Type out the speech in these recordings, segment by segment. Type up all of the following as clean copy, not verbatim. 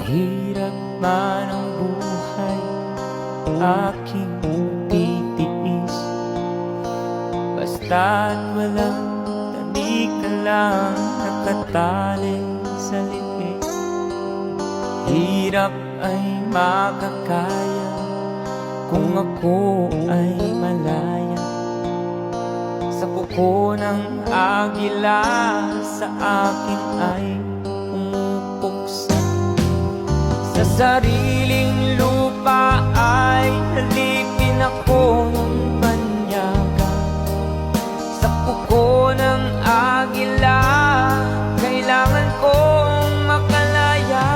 Mahirap man ang buhay, aking titiis. Basta't walang tanik ka lang nakatali sa liig. Hirap ay makakaya kung ako ay malaya sa kuko ng agila. Sa akin ay pumupuksa, sa sariling lupa ay halikin ako ng banyaga. Sa kuko ng agila kailangan kong makalaya.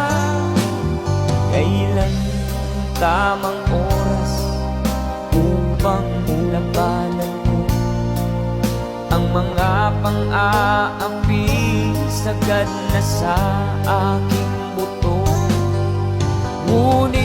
Kailan ang tamang oras upang labanan ko ang mga pang-aapi sagad na sa aking buto? Ngunit